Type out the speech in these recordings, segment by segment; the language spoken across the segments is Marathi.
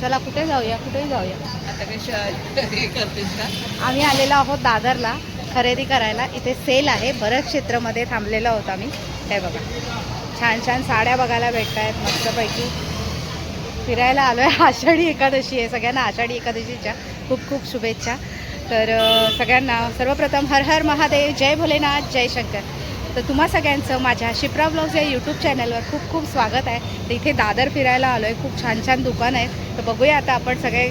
चला कुठे जाऊया, कुठेही जाऊया. आता हे करतेस का? आम्ही आलेलो आहोत दादरला खरेदी करायला. इथे सेल आहे. भरत क्षेत्रामध्ये थांबलेला होता मी. हे बघा छान छान साड्या बघायला भेटत आहेत मस्तपैकी. फिरायला आलो आहे. आषाढी एकादशी आहे. सगळ्यांना आषाढी एकादशीच्या खूप खूप शुभेच्छा. तर सगळ्यांना सर्वप्रथम हर हर महादेव, जय भोलेनाथ, जय शंकर. तर तुम्हा सगळ्यांचं माझ्या शिप्रा ब्लॉग्स या यूट्यूब चॅनलवर खूप खूप स्वागत आहे. तर इथे दादर फिरायला आलो आहे. खूप छान छान दुकानं आहेत. तर बघूया आता आपण सगळे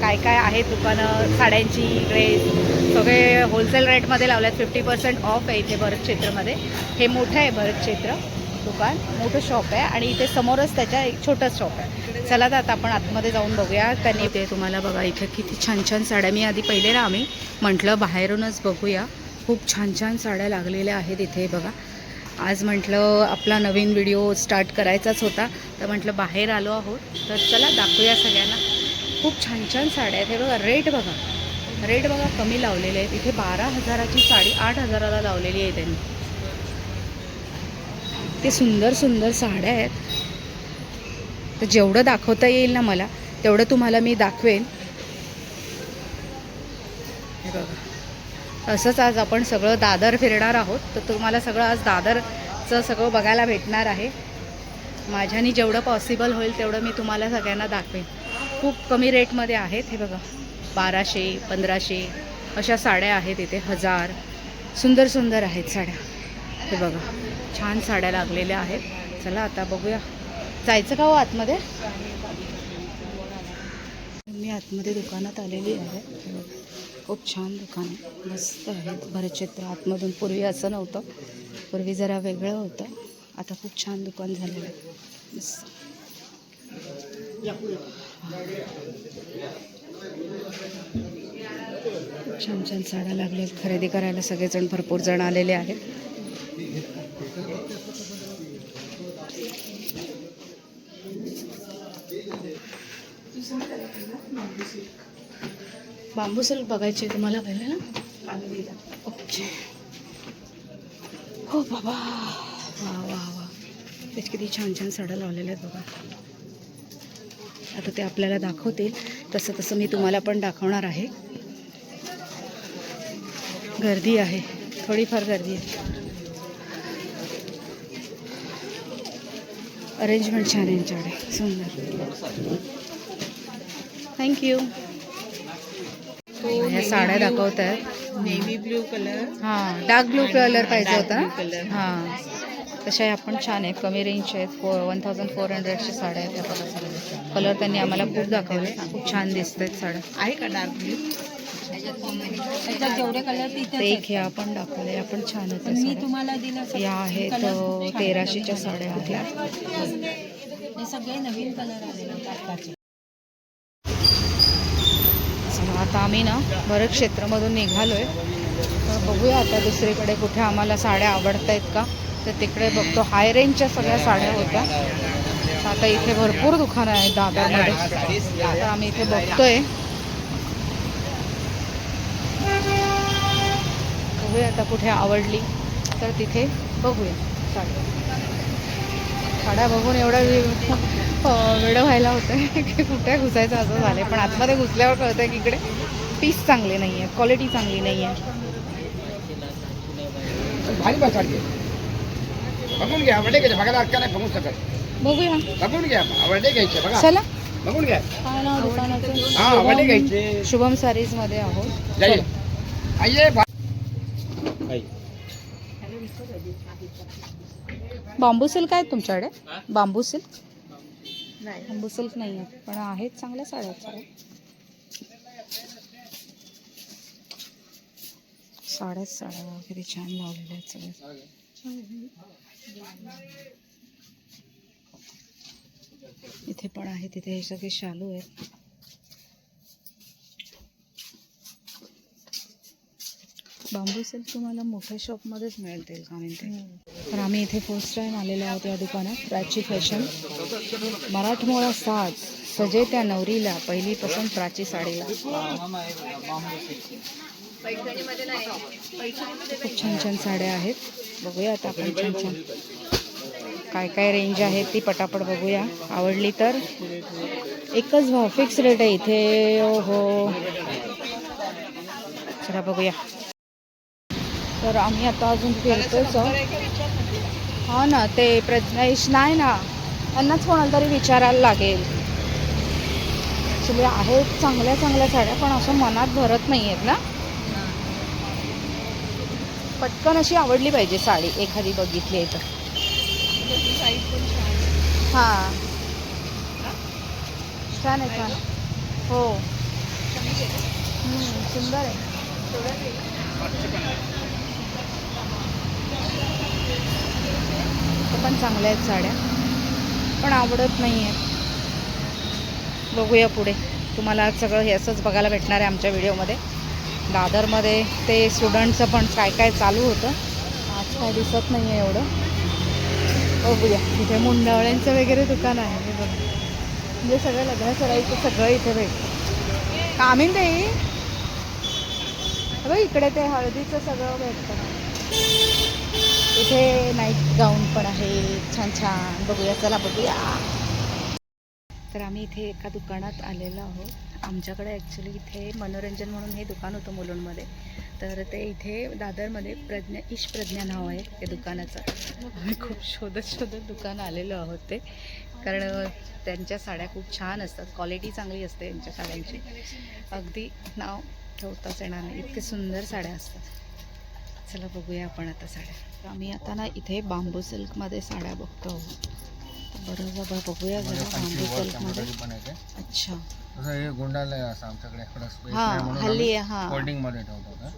काय काय आहेत दुकानं. साड्यांची, ड्रेस सगळे होलसेल रेटमध्ये लावले आहेत. 50% ऑफ आहे इथे भरत क्षेत्रामध्ये. हे मोठं आहे भरत क्षेत्र दुकान, मोठं शॉप आहे आणि इथे समोरच त्याच्या एक छोटं शॉप आहे. चला तर आता आपण आतमध्ये जाऊन बघूया. त्यांनी ते तुम्हाला बघा इथे किती छान छान साड्या. मी आधी पहिले ना आम्ही म्हटलं बाहेरूनच बघूया. खूप छान छान साड्या लागलेल्या आहेत इथे बघा. आज म्हटलं आपला नवीन व्हिडिओ स्टार्ट करायचाच होता, तर म्हटलं बाहेर आलो आहोत तर चला दाखवूया सगळ्यांना. खूप छान छान साड्या आहेत. हे बघा रेट बघा कमी लावलेले आहेत. इथे 12,000ची साडी 8,000ला लावलेली आहे त्यांनी. ते सुंदर सुंदर साड्या आहेत. तर जेवढं दाखवता येईल ना मला तेवढं तुम्हाला मी दाखवेन. हे बघा असंच आज आपण सगळं दादर फिरणार आहोत. तर तुम्हाला सगळं आज दादरचं सगळं बघायला भेटणार आहे. माझ्यानी जेवढं पॉसिबल होईल तेवढं मी तुम्हाला सगळ्यांना दाखवेन. खूप कमी रेटमध्ये आहेत. हे बघा 1200, 1500 अशा साड्या आहेत इथे. 1000 सुंदर सुंदर आहेत साड्या. हे बघा छान साड्या लागलेल्या आहेत. चला आता बघूया. जायचं का हो आतमध्ये? मी आतमध्ये दुकानात आलेली आहे. खूप छान दुकान आहे, मस्त आहे भरत क्षेत्र आतमधून. पूर्वी असं नव्हतं, पूर्वी जरा वेगळं होतं. आता खूप छान दुकान झालेलं आहे. मस्त छान छान साड्या लागल्यात. खरेदी करायला सगळेजण भरपूर जण आलेले आहेत. बांबू सिल्क बघायचे तुम्हाला पहिले ना. ओके. हो बाबा, वा वा वा, त्याचे किती छान छान साड्या लावलेल्या आहेत बघा. आता ते आपल्याला दाखवतील तसं तसं मी तुम्हाला पण दाखवणार आहे. गर्दी आहे, थोडीफार गर्दी आहे. अरेंजमेंट छान आहे यांच्याकडे, सुंदर. थँक्यू. ह्या साड्या दाखवत आहेत. नेव्ही ब्ल्यू कलर, हां डार्क ब्लू कलर पाहिजे होता. कलर. हां तशा आपण छान आहेत. कमी रेंजच्या आहेत. 1400च्या साड्या आहेत. त्या कलर त्यांनी आम्हाला खूप दाखवले. खूप छान दिसत आहेत साड्या. आहे का डार्क ब्ल्यू? त्याच्यात जेवढे कलर ते एक हे आपण दाखवले. आपण छान आहेत त्या मी साड्या. तुम्हाला दिलं या आहेत 1300च्या साड्या आहेत. हे सगळे नवीन कलर आलेले कापडाचे. आता आम्ही ना भरत क्षेत्रामधून निघालोय. तर बघूया आता दुसरीकडे कुठे आम्हाला साड्या आवडत आहेत का. तर तिकडे बघतो हाय रेंजच्या सगळ्या साड्या होत्या. आता इथे भरपूर दुकानं आहेत दादरमध्ये. तर आम्ही इथे बघतोय. बघूया आता कुठे आवडली तर तिथे बघूया साड्या बघून एवढं वेडं व्हायला होतं की कुठे घुसायचं असं झालं. पण आतमध्ये घुसल्यावर कळतं की इकडे पीस चांगले नाही आहेत, क्वालिटी चांगली नाही आहे. बघून घ्या, आवडे घ्यायचे बघायला हक्का नाही बघू शकत. बघूया, बघून घ्या, आवडे घ्यायचे बघा. चला. बघून घ्या. काय नाव दुकानाचं? हा आवडे घ्यायचे. शुभम सारीज मध्ये आहोत. जाईल. आइए. बांबू सिल्क आहेत तुमच्याकडे? बांबू सिल्क नाही, बांबू सिल्क नाही आहे, पण आहेत चांगल्या साड्या आहेत. साड्या किती छान लावलेल्या आहेत सगळ्या. इथे पण आहे. तिथे हे सगळे शालू आहेत. बांबू सिल्क तुम्हाला मोठ्या शॉपमध्येच मिळतील का म्हणते. तर आम्ही इथे फर्स्ट टाइम आलेलो आहोत या दुकानात. प्राची फॅशन, मराठमोळा साज, सजे त्या नवरीला, पहिलीपासून प्राची साडीला. खूप छान छान साड्या आहेत. बघूया आता आपण छान छान. काय काय रेंज आहे ती पटापट बघूया. आवडली तर एकच भाव, फिक्स रेट आहे इथे. हो चला बघूया. तर आम्ही आता अजून फिरतोच. हा ना, ते प्रज्ञेश नाही ना, त्यांनाच कोणाला तरी विचारायला लागेल. ॲक्च्युली आहेत चांगल्या चांगल्या साड्या, पण असं मनात भरत नाही आहेत ना. पटकन अशी आवडली पाहिजे साडी एखादी बघितली तर. हां छान आहे, छान. हो सुंदर आहे. पण चांगल्या आहेत साड्या, पण आवडत नाही आहेत. बघूया पुढे. तुम्हाला आज सगळं हे असंच बघायला भेटणार आहे आमच्या व्हिडिओमध्ये. दादरमध्ये ते स्टुडंटचं पण काय काय चालू होतं. आज काय दिसत नाही आहे एवढं. बघूया. इथे मुंडावळ्यांचं वगैरे दुकान आहे हे बघा. म्हणजे सगळं लग्न सराईचं सगळं इथे भेटतं. कामीन ताई बघ, इकडे ते हळदीचं सगळं भेटतं. इथे नाईट गाऊन पण आहे छान छान. बघूया, चला बघूया. तर आम्ही इथे एका दुकानात आलेलो आहोत. आमच्याकडे ॲक्च्युली इथे मनोरंजन म्हणून हे दुकान होतं मुलुंडमध्ये. तर ते इथे दादरमध्ये प्रज्ञा नाव आहे ते दुकानाचं. आम्ही खूप शोधत दुकान आलेलो आहोत ते, कारण त्यांच्या साड्या खूप छान असतात, क्वालिटी चांगली असते त्यांच्या साड्यांची. अगदी नाव ठेवताच येणार नाही, इतके सुंदर साड्या असतात. चला बघूया आपण आता साड्या. आम्ही आता ना इथे बांबू सिल्कमध्ये साड्या बघतो आहोत. बरोबर बघूया जरा बांबू सिल्कमध्ये. अच्छा, असं हे गोंडाला आहे असं आमच्याकडे इकडं space हां नाही म्हणून हल्ली आम्ही हां folding मध्ये ठेवतो होता.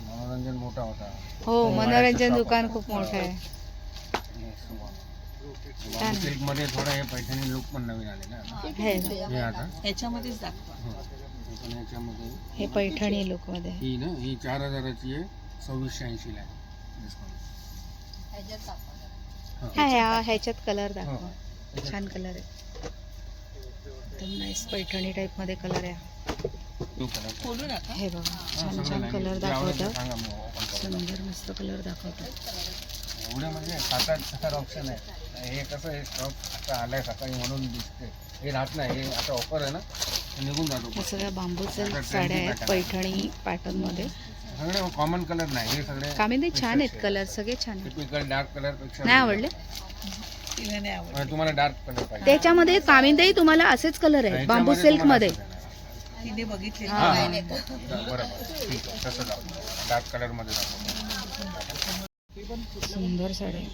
मनोरंजन मोठा होता. हो, मनोरंजन दुकान खूप मोठं आहे. बांबू सिल्क मध्ये थोडं हे पैठणी लुक पण नवीन आले ना हे हे आता. ह्याच्यामध्येच दाखवा. हो. पण याच्यामध्ये हे पैठणी लुकमध्ये. ही ना, ही 4000ची आहे, 2680 ला आहे डिस्काउंट. ह्याच्यात कलर दाखवा. छान कलर आहे, एकदम नाईस पैठणी टाईपमध्ये कलर आहे. खोलू नका. हे बघा, छान छान कलर दाखवतात. सुंदर मस्त कलर दाखवतात. एवढे म्हणजे 7-8 ऑप्शन आहे. हे कसं हे स्टॉक आता आलाय सकाळी म्हणून दिसते, हे राहत नाही. हे आता ऑफर आहे ना, निघून जातो. हे सगळ्या बांबू सिल्क साड्या आहेत पैठणी पॅटर्नमध्ये. सगळे कॉमन कलर नाही, हे सगळे कामिंदी छान आहेत कलर, सगळे छान आहेत. टिपिकल डार्क कलर पेक्षा नाही आवडले तिला नाही आवडत. तुम्हाला डार्क कलर पाहिजे. त्याच्यामध्ये कामिंदी तुम्हाला असेच कलर आहेत बांबू सिल्क मध्ये. तिने बघितले. बरोबर, ठीक आहे, तसं जाऊ. डार्क कलर मध्ये जाऊ. सुंदर साडी.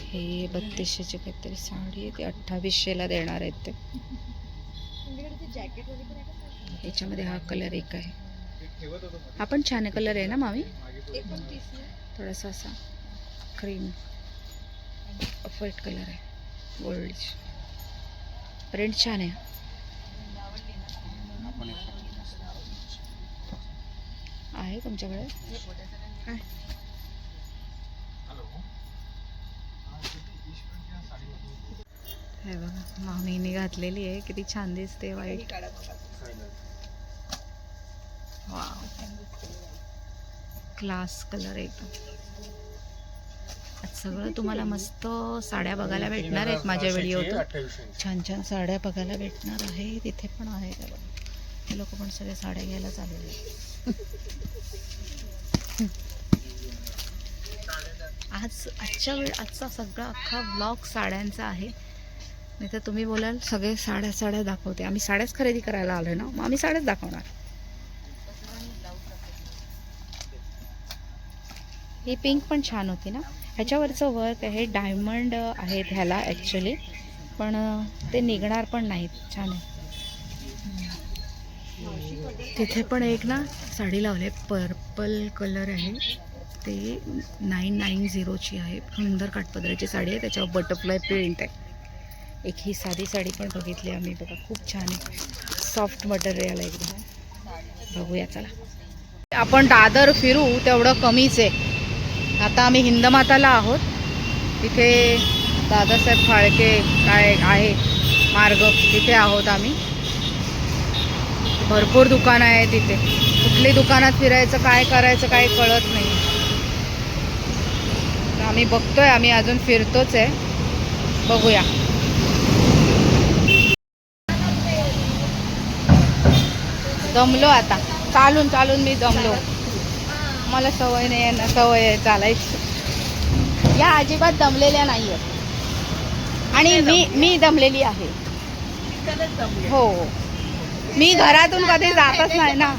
हे 3200ची काहीतरी साडी आहे, ती 2800ला देणार आहेत ते. याच्यामध्ये हा कलर एक आहे, हा पण छान कलर आहे ना मामी. थोडासा असा क्रीम ऑफ व्हाईट कलर आहे, गोल्ड प्रिंट छान आहे. आहे तुमच्याकडे काय? हे बघा, मामीने घातलेली आहे, किती छान दिसते. व्हाईट, वाव, क्लास कलर एकदम. आज सगळं तुम्हाला मस्त साड्या बघायला भेटणार आहेत माझ्या व्हिडिओत. छान छान साड्या बघायला भेटणार आहे. तिथे पण आहे बघा, हे लोक पण सगळ्या साड्या घ्यायला चाललेले. आजचा सगळा अख्खा ब्लॉग साड्यांचा आहे. नाही तर तुम्ही बोलाल सगळे साड्या दाखवते. आम्ही साड्याच खरेदी करायला आलोय ना, मग आम्ही साड्याच दाखवणार. ही पिंक पण छान होती ना. ह्याच्यावरचं वर्क आहे, डायमंड आहेत ह्याला ॲक्च्युली, पण ते निघणार पण नाहीत. छान आहे. तिथे पण एक ना साडी लावली आहे, पर्पल कलर आहे, ते 990ची आहे. सुंदर काठपदराची साडी आहे, त्याच्यावर बटरफ्लाय प्रिंट आहे. एक ही साधी साडी पण बघितली आम्ही बघा, खूप छान आहे, सॉफ्ट मटेरियल आहे एकदम. बघूया चला. आपण दादर फिरू तेवढं कमीच आहे. आता आम्ही हिंदमाताला आहोत. तिथे दादासाहेब फाळके काय आहे मार्ग, तिथे आहोत आम्ही. भरपूर दुकानं आहे तिथे. कुठली दुकानात फिरायचं, काय करायचं, काही कळत नाही. आम्ही बघतोय, आम्ही अजून फिरतोच आहे, बघूया. दमलो आता, चालून चालून मी दमलो. मला सवय नाही आहे ना, सवय आहे चालायची. या अजिबात दमलेल्या नाही आहेत आणि मी दमलेली आहे. हो, मी घरातून कधी जातच नाही ना.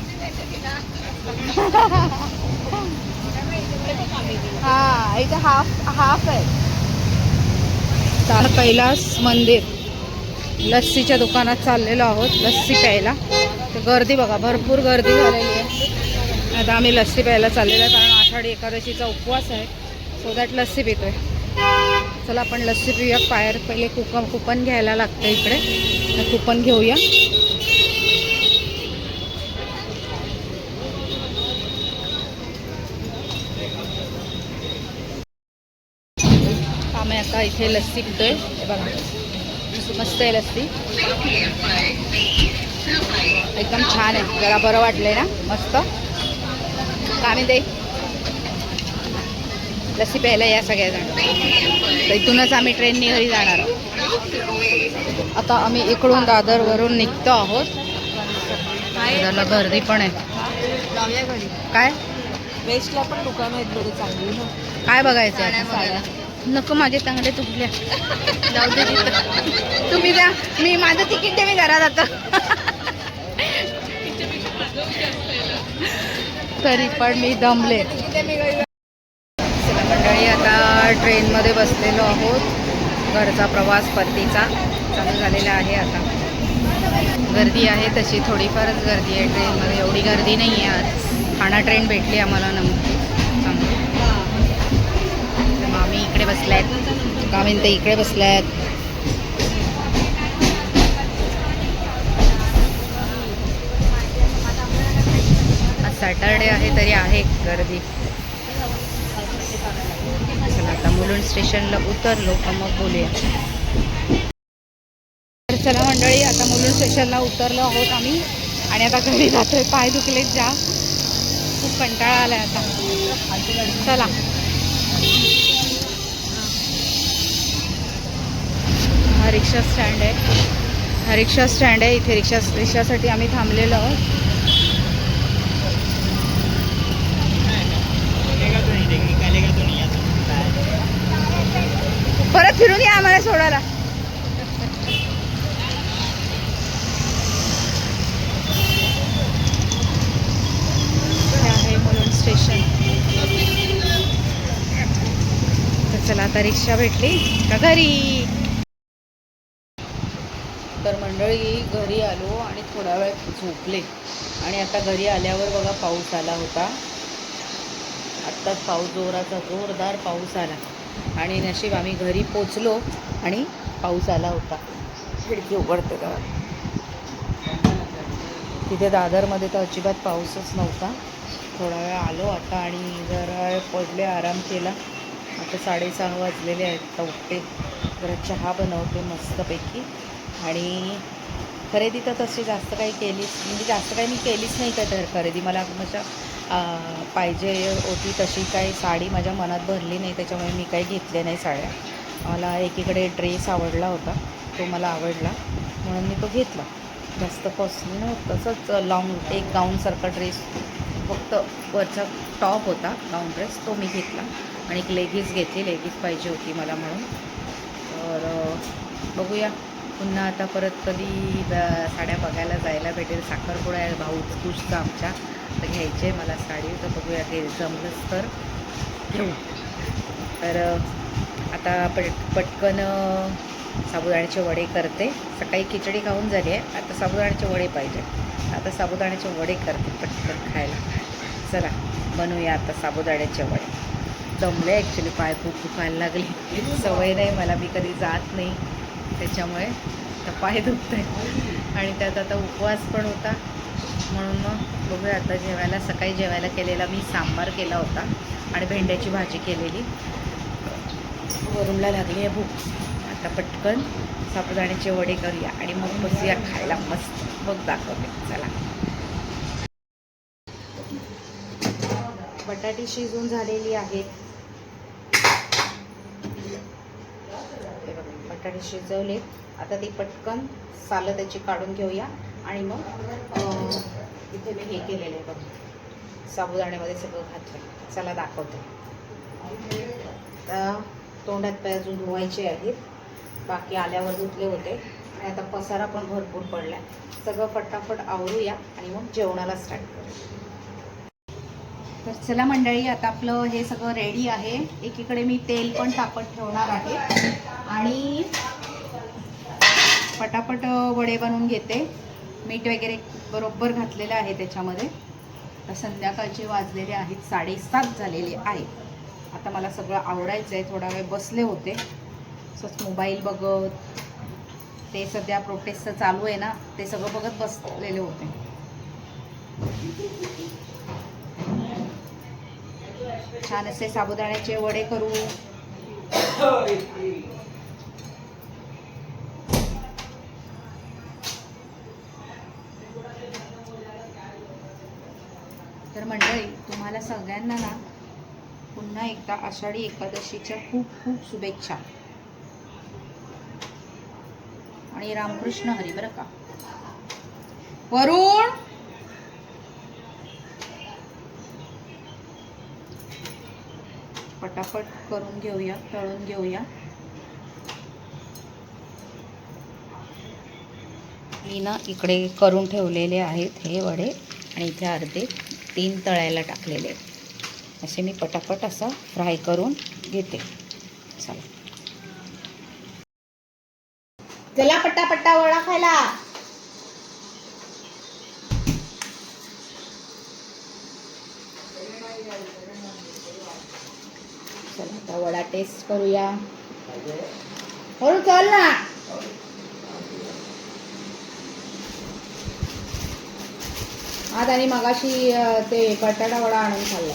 हा, इथे हाफ आहे. कैलास मंदिर लस्सीच्या दुकानात चाललेलो आहोत लस्सी प्यायला. तर गर्दी बघा, भरपूर गर्दी झालेली आहे. आता आम्ही लस्सी प्यायला चाललेलो आहे कारण आषाढी एकादशीचा उपवास आहे. सो दॅट लस्सी पितोय. चला आपण लस्सी पिऊया. पहिले कुपन घ्यायला लागतं इकडे, तर कुपन घेऊया. आम्ही आता इथे लस्सी पितोय. हे बघा, मस्त आहे लस्सी, एकदम छान आहे. जरा बरं वाटलंय ना, मस्त. आम्ही दे लस्सी प्यायला या सगळ्याजण. तर इथूनच आम्ही ट्रेननी घरी जाणार आहोत. आता आम्ही इकडून दादरवरून निघतो आहोत. दादरला गर्दी पण आहे. काय वेस्टला पण दुकानं आहेत बरी चांगली ना. काय बघायचं आहे? साड्या नको, माझे तंगडे तुटले. जाऊ दे तिथं, तुम्ही द्या, मी माझं तिकीट द्या, मी घरात आता. तरी पण मी दमले. चला मंडळी, आता ट्रेनमध्ये बसलेलो आहोत. घरचा प्रवास परतीचा चालू झालेला आहे. आता गर्दी आहे तशी, थोडीफारच गर्दी आहे ट्रेनमध्ये, एवढी गर्दी नाही आहे आज. ठाणा ट्रेन भेटली आम्हाला नमकी चांगली. आम्ही इकडे बसले आहेत, कामिन ते इकडे बसले आहेत. आज सॅटरडे आहे तरी आहे गर्दी. चला आता मुलुंड स्टेशनला उतरलो का मग बोलूया. तर चला मंडळी, आता मुलुंड स्टेशनला उतरलो आहोत आम्ही आणि आता घरी जातोय. पाय दुखलेत जा, खूप कंटाळा आलाय आता. चला, हा रिक्षा स्टँड आहे. हा रिक्षा स्टँड आहे. इथे रिक्षासाठी आम्ही थांबलेलो आहोत. परत फिरून या आम्हाला सोडायला. हे आहे मुलुंड स्टेशन. तर चला आता रिक्षा भेटली का घरी. तर मंडळी घरी आलो आणि थोडा वेळ झोपले आणि आता घरी आल्यावर बघा पाऊस आला होता. आत्ताच पाऊस, जोरदार पाऊस आला आणि नशीब आम्ही घरी पोचलो आणि पाऊस आला होता. खिडकी उघडते का, तिथे दादरमध्ये तर अजिबात पाऊसच नव्हता. थोडा वेळ आलो आता आणि जरा पडले, आराम केला. आता 6:30 वाजलेले आहेत. तर उठते, जरा चहा बनवते मस्तपैकी. आणि खरेदी तर तशी जास्त काही केलीच, म्हणजे जास्त काही मी केलीच नाही तर खरेदी. मला माझ्या पाहिजे होती तशी काही साडी माझ्या मनात भरली नाही, त्याच्यामुळे मी काही घेतल्या नाही साड्या. मला एकीकडे ड्रेस आवडला होता, तो मला आवडला म्हणून मी तो घेतला. जास्त कॉस्टली नव्हतं, तसंच लॉंग एक गाऊनसारखा ड्रेस, फक्त वरचा टॉप होता गाऊन ड्रेस, तो मी घेतला. आणि एक लेगीज घेतली, लेगीज पाहिजे होती मला म्हणून. तर बघूया पुन्हा आता परत कधी साड्या बघायला जायला भेटेल. साखरपुडा आहे भाऊ खुशचा आमच्या, तर घ्यायचे मला साडी. तर बघूया ते जमलंच तर घेऊ. तर आता पटकन साबुदाण्याचे वडे करते. सकाळी खिचडी खाऊन झाली आहे, आता साबुदाण्याचे वडे पाहिजे. आता साबुदाण्याचे वडे करते पटकन खायला. चला बनवूया आता साबुदाण्याचे वडे. दमले ॲक्च्युली, पाय खूप दुखायला लागले. सवय नाही मला, मी कधी जात नाही त्याच्यामुळे तर पाय दुखत आहे. आणि त्यात आता उपवास पण होता म्हणून मग बघूया आता जेवायला. सकाळी जेवायला केलेला मी सांबार केला होता आणि भेंड्याची भाजी केलेली. वरूनला लागली आहे भूक. आता पटकन साबुदाण्याचे वडे करूया आणि मग बसूया खायला मस्त. मग दाखवते. चला, बटाटी शिजून झालेली आहेत. आणि शिजवले. आता ती पटकन सालं त्याची काढून घेऊया आणि मग इथे मी हे केलेलं आहे बघ, साबुदाण्यामध्ये सगळं घातलं. चला दाखवते. आता तोंडात पाय अजून धुवायचे आहेत, बाकी आल्यावर धुतले होते. आणि आता पसारा पण भरपूर पडला. सगळं फटाफट आवरूया आणि मग जेवणाला स्टार्ट करूया. तर चला मंडळी, आता आपलं हे सगळं रेडी आहे. एकीकडे मी तेल पण तापत ठेवणार आहे आणि पटापट वडे बनवून घेते. मीठ वगैरे बरोबर घातलेलं आहे त्याच्यामध्ये. तर संध्याकाळचे वाजलेले आहेत 7:30 झालेले आहे. आता मला सगळं आवडायचं आहे. थोडा वेळ बसले होते असंच मोबाईल बघत. ते सध्या प्रोटेस्टचं चालू आहे ना, ते सगळं बघत बसलेले होते. छान असे साबुदाण्याचे वडे करू. तर मंडळी, तुम्हाला सगळ्यांना ना पुन्हा एकदा आषाढी एकादशीच्या खूप खूप शुभेच्छा आणि रामकृष्ण हरी. बरं का वरुण, पटापट करून घेऊया, तळून घेऊया. मी ना इकडे करून ठेवलेले आहेत हे वडे आणि इथे अर्धे 3 तळायला टाकलेले आहेत. असे मी पटापट असा फ्राय करून घेते. चला चला पटापट्टा वडा खायला. चला आता वडा टेस्ट करूया. हो चल ना. आज आणि मगाशी ते बटाटा वडा आणून खाल्ला.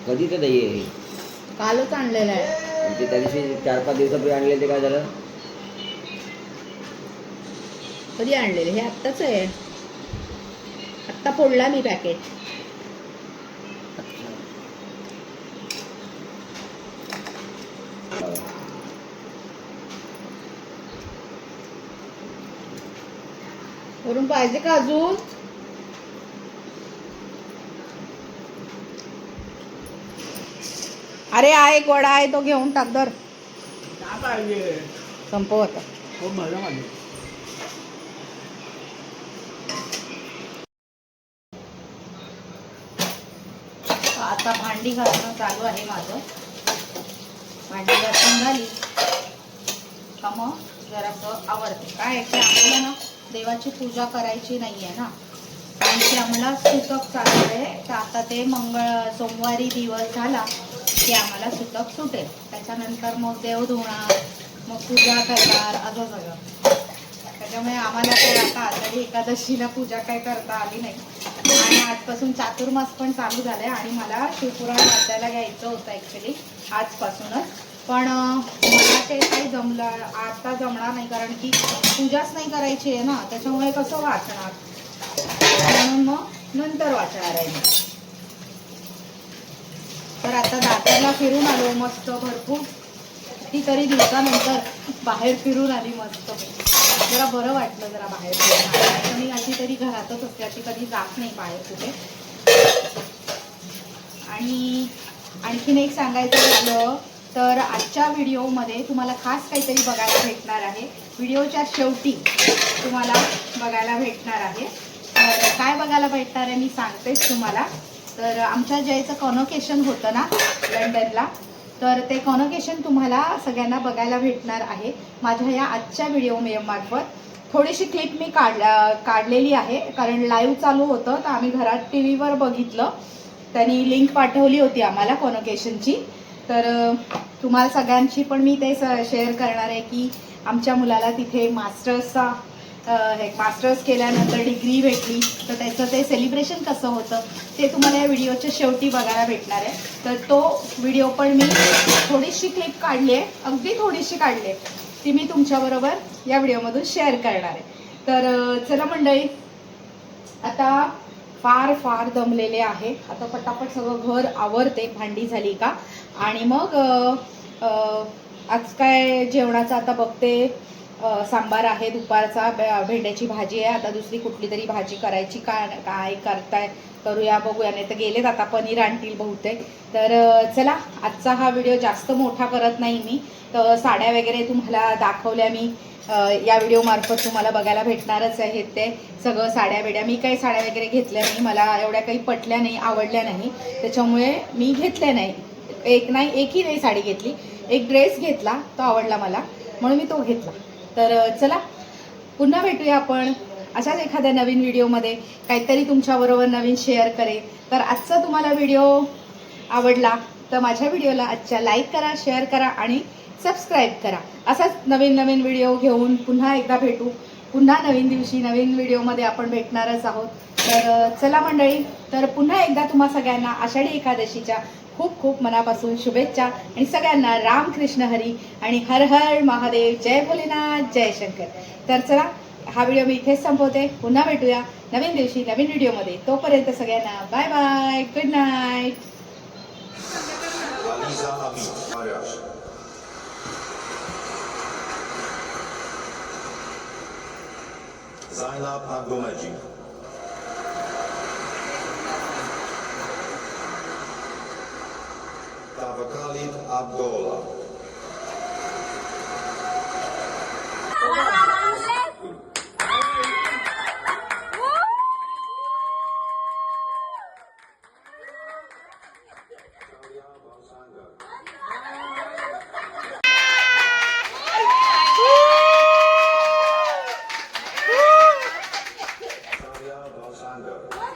कधी तर दही आहे? कालच आणलेलं आहे. ते त्या दिवशी 4-5 दिवसापूर्वी आणले ते काय झालं? कधी आणलेले? हे आत्ताच आहे. आत्ता फोडला मी पॅकेट. वरून पाहिजे का अजून? अरे हा एक वडा आहे तो घेऊन टाक. दर संपव आता. आता भांडी घासणं चालू आहे माझं. भांडी घासून झाली का मग जरासं आवडते. काय आहे की आम्हाला ना देवाची पूजा करायची नाही आहे ना, कारण की आम्हाला सुतक चालू आहे. तर आता ते सोमवारी दिवस झाला की आम्हाला सुतक सुटेल. त्याच्यानंतर मग देव धुणार, मग पूजा करणार, असं सगळं. त्याच्यामुळे आम्हाला काय आता आषाढी एकादशीला पूजा काय करता आली नाही. आणि आजपासून चातुर्मास पण चालू झालाय आणि मला शिवपुराण वाचायला घ्यायचं होतं ॲक्च्युली आजपासूनच. पण मला ते काही आता जमणार नाही, कारण की पूजाच नाही करायची आहे ना. त्याच्यामुळे कसं वाचणार, म्हणून मग नंतर वाचणार आहे मी. तर आता दादरला फिरून आलो मस्त. भरपूर कितीतरी दिवसानंतर बाहेर फिरून आली मस्त. जरा बरं वाटलं जरा बाहेर फिरून आलं. मी अशी तरी घरातच असते, अशी कधी जात नाही बाहेर कुठे. आणि आणखीन एक सांगायचं झालं तर आजच्या व्हिडिओमध्ये तुम्हाला खास काहीतरी बघायला भेटणार आहे. व्हिडिओच्या शेवटी तुम्हाला बघायला भेटणार आहे. तर काय बघायला भेटणार आहे मी सांगतेच तुम्हाला. तर आमच्या जयचं कॉन्व्होकेशन होतं ना लंडनला, तर ते कॉन्व्होकेशन तुम्हाला सगळ्यांना बघायला भेटणार आहे माझ्या या आजच्या व्हिडिओ मार्फत. थोडीशी क्लिप मी काढलेली आहे, कारण लाईव्ह चालू होतं तर आम्ही घरात TV वर बघितलं. त्यांनी लिंक पाठवली होती आम्हाला कॉन्व्होकेशनची. तर तुम्हाला सगळ्यांची पण मी ते शेअर करणार आहे की आमच्या मुलाला तिथे मास्टर्स केल्यानंतर डिग्री भेटली, तर त्याचं ते सेलिब्रेशन कसं होतं ते तुम्हाला या व्हिडिओच्या शेवटी बघायला भेटणार आहे. तर तो व्हिडिओ पण मी थोडीशी क्लिप काढली आहे, अगदी थोडीशी काढली आहे, ती मी तुमच्याबरोबर या व्हिडिओमधून शेअर करणार आहे. तर चला मंडळी, आता फार फार दमलेले आहे. आता पटापट सगळं घर आवरते, भांडी झाली का, आणि मग आज काय जेवणाचं आता बघते. सांबार आहे दुपारचा, भेंड्याची भाजी आहे. आता दुसरी कुठली तरी भाजी करायची, काय करताय करूया बघूया, नाही तर गेलेत आता पनीर आणतील बहुतेक. तर चला, आजचा हा व्हिडिओ जास्त मोठा करत नाही मी. तर साड्या वगैरे तुम्हाला दाखवल्या मी, या व्हिडिओमार्फत तुम्हाला बघायला भेटणारच आहेत ते सगळं. साड्या बिड्या मी काही साड्या वगैरे घेतल्या नाही, मला एवढ्या काही पटल्या नाही, आवडल्या नाही, त्याच्यामुळे मी घेतल्या नाही. एकही नाही साडी घेतली. एक ड्रेस घेतला, तो आवडला मला म्हणून मी तो घेतला. तर चला, पुन्हा भेटूया आपण अशाच एखाद्या नवीन व्हिडिओमध्ये, काहीतरी तुमच्याबरोबर नवीन शेअर करेन. तर आजचा तुम्हाला व्हिडिओ आवडला तर माझ्या व्हिडिओला आजच्या लाईक करा, शेअर करा आणि सबस्क्राईब करा. असाच नवीन नवीन व्हिडिओ घेऊन पुन्हा एकदा भेटू. पुन्हा नवीन दिवशी नवीन व्हिडिओमध्ये आपण भेटणारच आहोत. तर चला मंडळी, तर पुन्हा एकदा तुम्हा सगळ्यांना आषाढी एकादशीच्या खूप खूप मनापासून शुभेच्छा आणि सगळ्यांना रामकृष्ण हरी आणि हर हर महादेव. जय भोलेनाथ, जय शंकर. तर चला, हा व्हिडिओ मी इथेच संपवते. पुन्हा भेटूया नवीन दिवशी नवीन व्हिडिओमध्ये. तोपर्यंत सगळ्यांना bye bye, good night. Aliza Hamid, Mariaż. Zainab Agomedzi. Tawakkalid Abdola. Saria Balsanger.